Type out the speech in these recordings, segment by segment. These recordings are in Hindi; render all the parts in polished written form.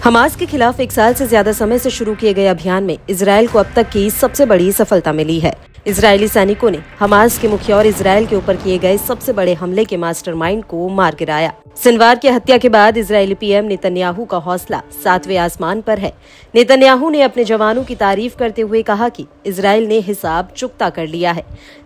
हमास के खिलाफ 1 साल से ज्यादा समय से शुरू किए गए अभियान में इजरायल को अब तक की सबसे बड़ी सफलता मिली है। इजरायली सैनिकों ने हमास के मुखिया और इजरायल के ऊपर किए गए सबसे बड़े हमले के मास्टरमाइंड को मार गिराया। शनिवार की हत्या के बाद इजरायली पीएम नेतन्याहू का हौसला 7वें आसमान पर है। नेतन्याहू ने अपने जवानों की तारीफ करते हुए कहा कि इजरायल ने हिसाब चुकता कर लिया है।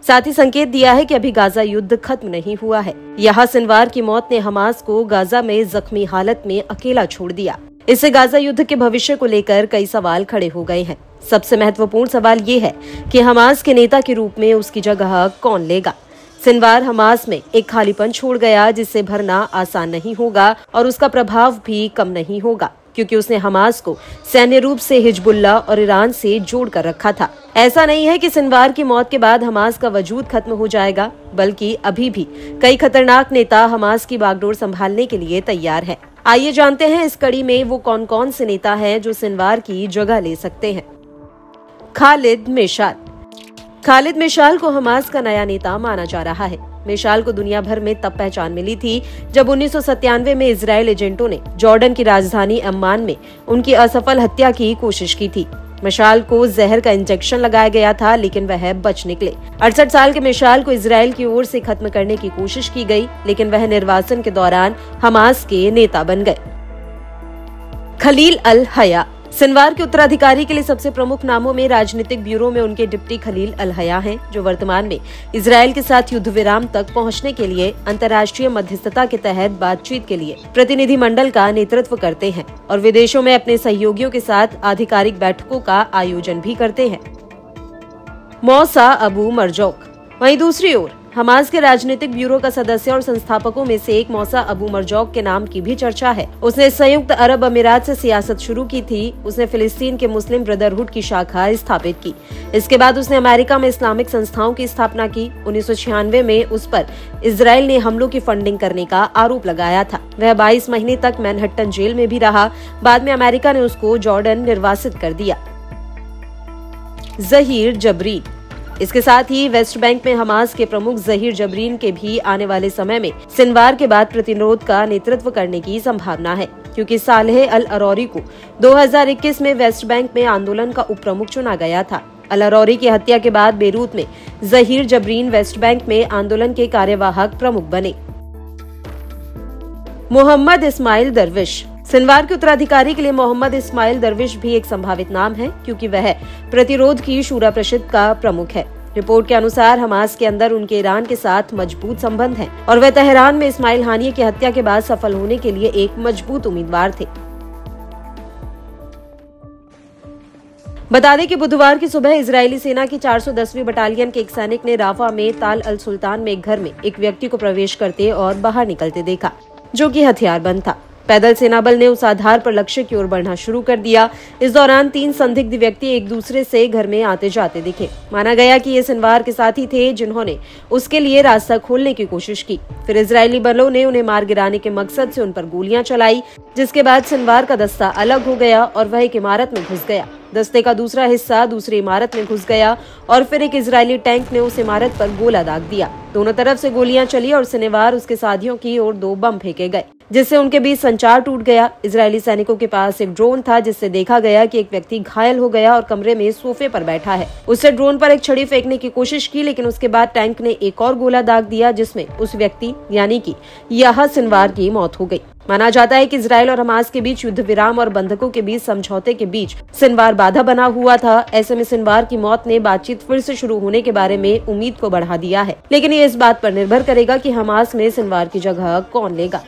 साथ ही संकेत दिया है कि अभी गाजा युद्ध खत्म नहीं हुआ है। यहाँ शनिवार की मौत ने हमास को गाजा में जख्मी हालत में अकेला छोड़ दिया। इससे गाजा युद्ध के भविष्य को लेकर कई सवाल खड़े हो गए हैं। सबसे महत्वपूर्ण सवाल ये है कि हमास के नेता के रूप में उसकी जगह कौन लेगा। शनिवार हमास में एक खालीपन छोड़ गया जिसे भरना आसान नहीं होगा और उसका प्रभाव भी कम नहीं होगा, क्योंकि उसने हमास को सैन्य रूप से हिजबुल्लाह और ईरान से जोड़ कर रखा था। ऐसा नहीं है कि शनिवार की मौत के बाद हमास का वजूद खत्म हो जाएगा, बल्कि अभी भी कई खतरनाक नेता हमास की बागडोर संभालने के लिए तैयार हैं। आइए जानते हैं इस कड़ी में वो कौन कौन से नेता हैं जो शनिवार की जगह ले सकते हैं। खालिद मेशाल। खालिद मेशाल को हमास का नया नेता माना जा रहा है। मेशाल को दुनिया भर में तब पहचान मिली थी जब 1997 में इजरायल एजेंटों ने जॉर्डन की राजधानी अम्मान में उनकी असफल हत्या की कोशिश की थी। मेशाल को जहर का इंजेक्शन लगाया गया था, लेकिन वह बच निकले। 68 साल के मेशाल को इजरायल की ओर से खत्म करने की कोशिश की गई, लेकिन वह निर्वाचन के दौरान हमास के नेता बन गए। खलील अल हया। शनिवार के उत्तराधिकारी के लिए सबसे प्रमुख नामों में राजनीतिक ब्यूरो में उनके डिप्टी खलील अल हया हैं, जो वर्तमान में इजरायल के साथ युद्ध विराम तक पहुंचने के लिए अंतर्राष्ट्रीय मध्यस्थता के तहत बातचीत के लिए प्रतिनिधिमंडल का नेतृत्व करते हैं और विदेशों में अपने सहयोगियों के साथ आधिकारिक बैठकों का आयोजन भी करते हैं। मौसा अबू मरजौक। वहीं दूसरी ओर हमास के राजनीतिक ब्यूरो का सदस्य और संस्थापकों में से एक मौसा अबू मरजौक के नाम की भी चर्चा है। उसने संयुक्त अरब अमीरात से सियासत शुरू की थी। उसने फिलिस्तीन के मुस्लिम ब्रदरहुड की शाखा स्थापित की। इसके बाद उसने अमेरिका में इस्लामिक संस्थाओं की स्थापना की। 1996 में उस पर इजरायल ने हमलों की फंडिंग करने का आरोप लगाया था। वह 22 महीने तक मैनहट्टन जेल में भी रहा। बाद में अमेरिका ने उसको जॉर्डन निर्वासित कर दिया। जहीर जबरीन। इसके साथ ही वेस्ट बैंक में हमास के प्रमुख जहीर जबरीन के भी आने वाले समय में शनिवार के बाद प्रतिरोध का नेतृत्व करने की संभावना है, क्योंकि सालेह अल अरौरी को 2021 में वेस्ट बैंक में आंदोलन का उप प्रमुख चुना गया था। अल अरौरी की हत्या के बाद बेरूत में जहीर जबरीन वेस्ट बैंक में आंदोलन के कार्यवाहक प्रमुख बने। मोहम्मद इस्माइल दरविश। शनिवार के उत्तराधिकारी के लिए मोहम्मद इस्माइल दरविश भी एक संभावित नाम है, क्योंकि वह प्रतिरोध की शूरा परिषद का प्रमुख है। रिपोर्ट के अनुसार हमास के अंदर उनके ईरान के साथ मजबूत संबंध हैं और वह तेहरान में इस्माइल हानिये की हत्या के बाद सफल होने के लिए एक मजबूत उम्मीदवार थे। बता दें कि बुधवार की सुबह इजरायली सेना की 410वीं बटालियन के एक सैनिक ने राफा में ताल अल सुल्तान में एक घर में एक व्यक्ति को प्रवेश करते और बाहर निकलते देखा, जो कि हथियारबंद था। पैदल सेना बल ने उस आधार पर लक्ष्य की ओर बढ़ना शुरू कर दिया। इस दौरान 3 संदिग्ध व्यक्ति एक दूसरे से घर में आते जाते दिखे। माना गया कि ये शनिवार के साथी थे, जिन्होंने उसके लिए रास्ता खोलने की कोशिश की। फिर इजरायली बलों ने उन्हें मार गिराने के मकसद से उन पर गोलियां चलाई, जिसके बाद शनिवार का दस्ता अलग हो गया और वह एक इमारत में घुस गया। दस्ते का दूसरा हिस्सा दूसरी इमारत में घुस गया और फिर एक इजरायली टैंक ने उस इमारत पर गोला दाग दिया। दोनों तरफ से गोलियां चली और शनिवार उसके साथियों की ओर 2 बम फेंके गए, जिससे उनके बीच संचार टूट गया। इजरायली सैनिकों के पास एक ड्रोन था, जिससे देखा गया कि एक व्यक्ति घायल हो गया और कमरे में सोफे पर बैठा है। उसने ड्रोन पर एक छड़ी फेंकने की कोशिश की, लेकिन उसके बाद टैंक ने एक और गोला दाग दिया, जिसमें उस व्यक्ति यानी कि यह शनिवार की मौत हो गई। माना जाता है कि इजरायल और हमास के बीच युद्ध विराम और बंधकों के बीच समझौते के बीच शनिवार बाधा बना हुआ था। ऐसे में शनिवार की मौत ने बातचीत फिर से शुरू होने के बारे में उम्मीद को बढ़ा दिया है, लेकिन ये इस बात पर निर्भर करेगा कि हमास में शनिवार की जगह कौन लेगा।